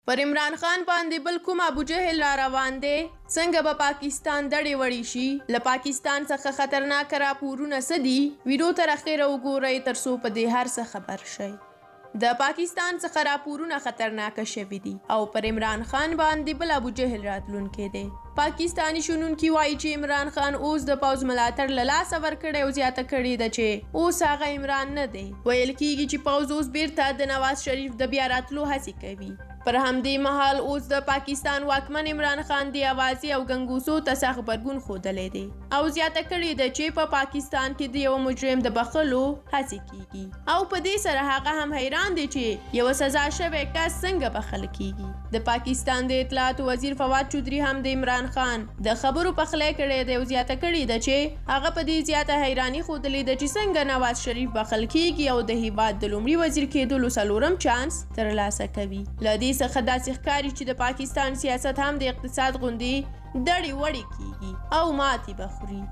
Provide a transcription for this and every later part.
پر عمران خان باندې بل کوم ابو جهل را روان دی؟ څنګه به پاکستان دړې وړې شي؟ له پاکستان څخه خطرناک راپورونه څه دي؟ ویډیو تر اخره وګورئ ترڅو په دې هر څه خبر شئ. د پاکستان څخه راپورونه خطرناک شوي دي او پر عمران خان باندې بل ابو جهل راتلونکی دی. پاکستانی شنونکي وایي چې عمران خان اوس د پوځ ملاتړ له لاسه ورکړی او زیاته کړې ده چې اوس هغه عمران نه دی. ویل کېږي چې پوځ اوس بیرته د نواز شریف د بیا راتلو هڅې کوي. پر همدې مهال اوس د پاکستان واکمن عمران خان د اوازې او ګنګوسو ته سخت غبرګون ښودلی دی او زیاته کړې ده چې په پاکستان کې د یو مجرم د بخښلو هڅې کیږي او په دې سره هغه هم حیران دی چې یو سزا شوی کس څنګه بخښل کیږي. د پاکستان د اطلاعات وزیر فواد چودھری هم د عمران خان د خبرو پخلی کړی دی او زیاته کړې ده چې هغه په دې زیاته حیراني ښودلې ده چې څنګه نواز شریف بخښل کیږي او د هیواد د لومړي وزیر کېدلو څلورم چانس ترلاسه کوي. له دې څخه داسې ښکاري چې د پاکستان سیاست هم د اقتصاد غوندې دړې وړې کیږي او ماتې به خوري.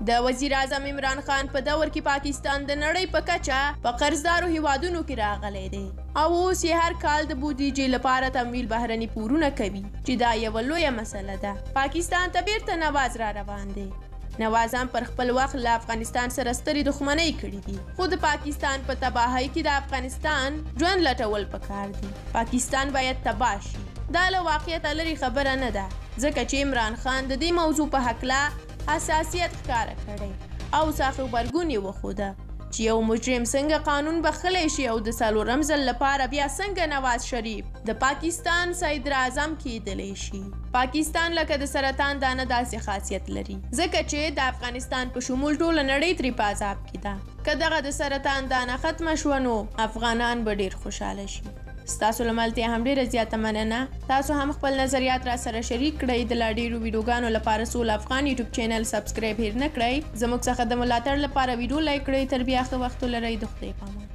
د وزیر اعظم عمران خان په دور کې پاکستان د نړۍ په کچه په قرضدارو هیوادونو کې راغلی دی او اوس یې هر کال د بودیجې لپاره تمویل بهرني پورونه کوي چې دا یوه لویه مسله ده. پاکستان ته بیرته نواز را روان دی. نواز هم پر خپل وخت له افغانستان سره سترې دښمنۍ کړې دي خو د پاکستان په تباهۍ کې د افغانستان ژوند لټول پکار دي. پاکستان باید تباه شي. دا له واقعیته لرې خبره نه ده ځکه چې عمران خان د دې موضوع په هکله حساسیت ښکاره کړی او سخت غبرګون یې وښوده چې یو مجرم څنګه قانون بخښلی شي او د څلورم ځل لپاره بیا څنګه نواز شریف د پاکستان صدر اعظم کیدلی شي. پاکستان لکه د سرطان دانه داسې خاصیت لري ځکه چې د افغانستان په شمول ټوله نړۍ ترې په عذاب کې ده. که دغه د سرطان دانه ختمه شوه نو افغانان به ډېر خوشحاله شي. ستاسو له ملتیا هم ډېره زیاته مننه. تاسو هم خپل نظریات را سره شریک کړئ. د لا ډېرو ویډیوګانو لپاره سول افغان یوټیوب چینل سبسکرایب هیر نه کړئ. زموږ څخه د ملاتړ لپاره ویډیو لایک کړئ. تر بیا ښه وخت ولرئ. د خدای په امان.